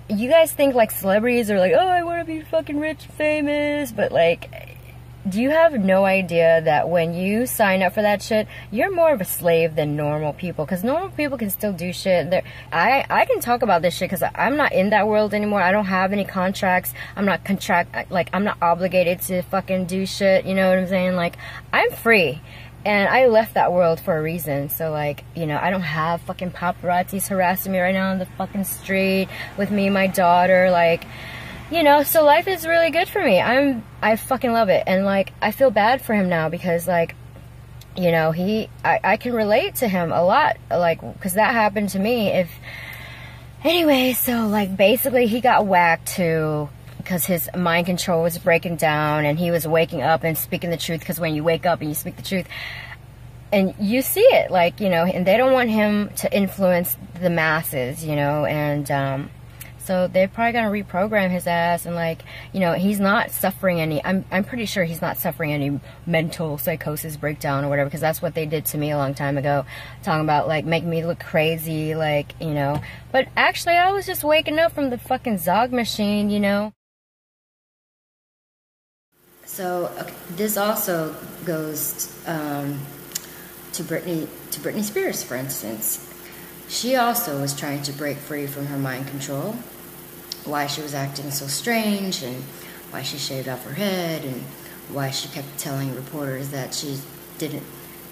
you guys think like celebrities are like, oh, I want to be fucking rich and famous, but like, do you have no idea that when you sign up for that shit, you're more of a slave than normal people? Because normal people can still do shit. I can talk about this shit because I'm not in that world anymore. I don't have any contracts. I'm not I'm not obligated to fucking do shit. You know what I'm saying? Like, I'm free. And I left that world for a reason. So, like, you know, I don't have fucking paparazzis harassing me right now on the fucking street with me and my daughter. Like, you know, so life is really good for me. I fucking love it. And, like, I feel bad for him now because, like, you know, I can relate to him a lot. Like, because that happened to me. Anyway, so, like, basically he got whacked too because his mind control was breaking down and he was waking up and speaking the truth. Because when you wake up and you speak the truth, and you see it, like, you know, and they don't want him to influence the masses, you know, and, so they're probably gonna reprogram his ass, and, like, you know, he's not suffering any. I'm pretty sure he's not suffering any mental psychosis breakdown or whatever, because that's what they did to me a long time ago, talking about like making me look crazy, like, you know. But actually, I was just waking up from the fucking Zog machine, you know. So this also goes to Britney Spears, for instance. She also was trying to break free from her mind control. Why she was acting so strange, and why she shaved off her head, and why she kept telling reporters that she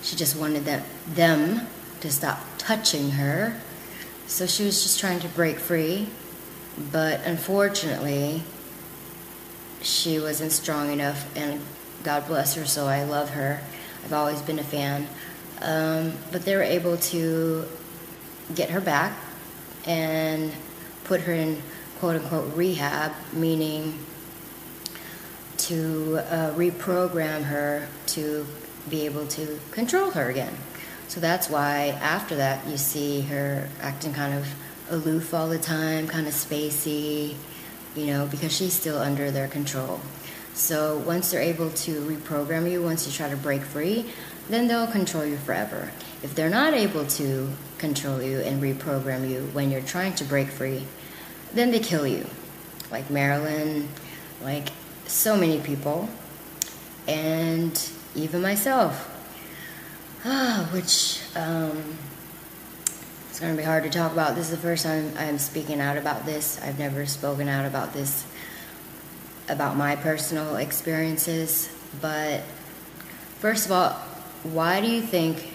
just wanted them to stop touching her. So she was just trying to break free, but unfortunately she wasn't strong enough, and God bless her, so I love her. I've always been a fan. But they were able to get her back and put her in quote-unquote rehab, meaning to reprogram her to be able to control her again. So that's why after that you see her acting kind of aloof all the time, kind of spacey, you know, because she's still under their control. So once they're able to reprogram you, once you try to break free, then they'll control you forever. If they're not able to control you and reprogram you when you're trying to break free, then they kill you. Like Marilyn, like so many people, and even myself. Which it's going to be hard to talk about. This is the first time I'm speaking out about this. I've never spoken out about this, about my personal experiences. But first of all, why do you think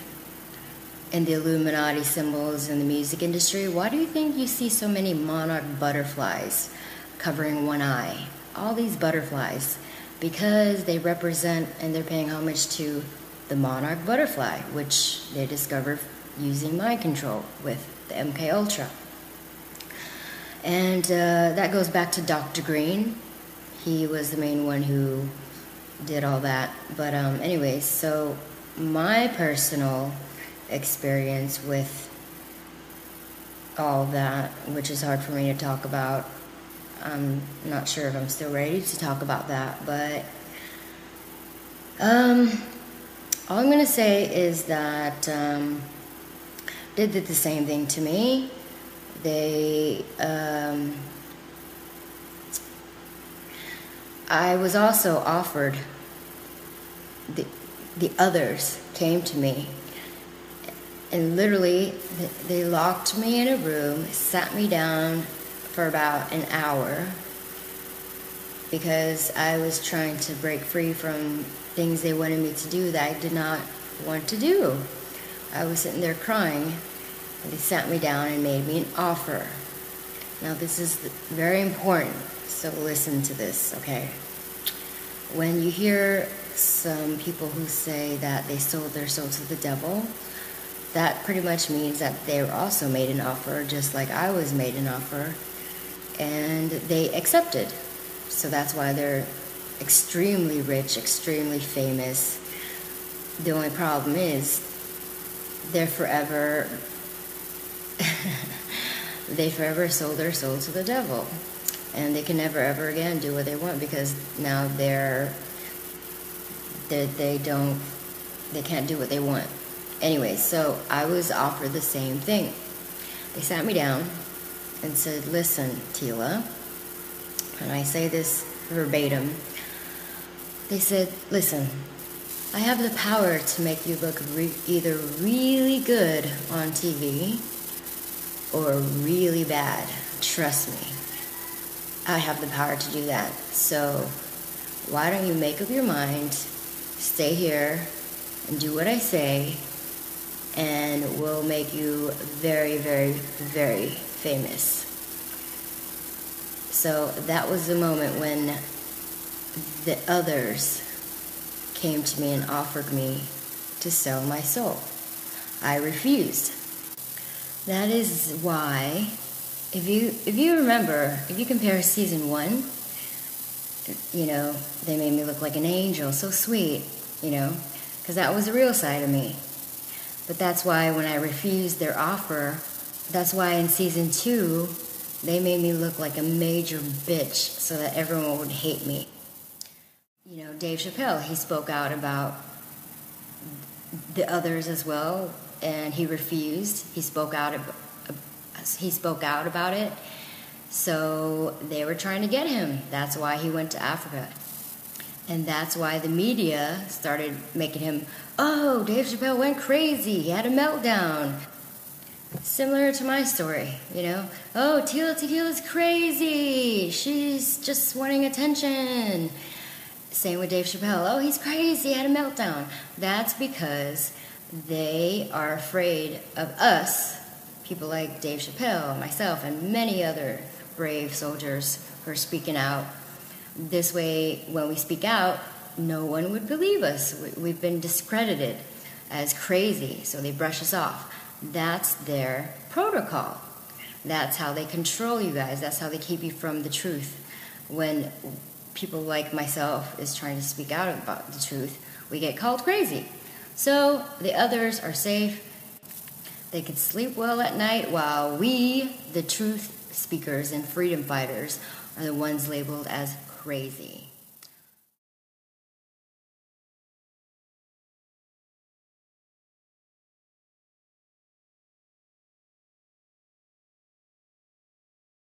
in the Illuminati symbols in the music industry, why do you think you see so many monarch butterflies covering one eye? All these butterflies, because they represent and they're paying homage to the monarch butterfly, which they discovered using mind control with the MK Ultra. And that goes back to Dr. Green. He was the main one who did all that. But anyways, so my personal experience with all that, which is hard for me to talk about. I'm not sure if I'm still ready to talk about that, but all I'm going to say is that they did the same thing to me. They, I was also offered, the others came to me, and literally they locked me in a room, sat me down for about an hour, because I was trying to break free from things they wanted me to do that I did not want to do. I was sitting there crying, and they sat me down and made me an offer. Now this is very important, so listen to this, okay? When you hear some people who say that they sold their soul to the devil, that pretty much means that they were also made an offer, just like I was made an offer, and they accepted. So that's why they're extremely rich, extremely famous. The only problem is they're forever they forever sold their soul to the devil, and they can never ever again do what they want, because now they can't do what they want. Anyway, so I was offered the same thing. They sat me down and said, listen, Tila, and I say this verbatim, they said, listen, I have the power to make you look either really good on TV or really bad. Trust me. I have the power to do that. So why don't you make up your mind, stay here, and do what I say, and we'll make you very, very, very famous. So that was the moment when the others came to me and offered me to sell my soul. I refused. That is why, if you remember, if you compare season 1, you know, they made me look like an angel, so sweet, you know, because that was the real side of me. But that's why when I refused their offer, that's why in season 2, they made me look like a major bitch so that everyone would hate me. You know, Dave Chappelle, he spoke out about the others as well, and he refused. He spoke out about it. So they were trying to get him. That's why he went to Africa. And that's why the media started making him, oh, Dave Chappelle went crazy. He had a meltdown. Similar to my story, you know. Oh, Tila Tequila's crazy. She's just wanting attention. Same with Dave Chappelle. Oh, he's crazy. He had a meltdown. That's because they are afraid of us, people like Dave Chappelle, myself, and many other brave soldiers who are speaking out. This way, when we speak out, no one would believe us. We've been discredited as crazy, so they brush us off. That's their protocol. That's how they control you guys. That's how they keep you from the truth. When people like myself is trying to speak out about the truth, we get called crazy. So the others are safe. They can sleep well at night, while we, the truth speakers and freedom fighters, are the ones labeled as crazy.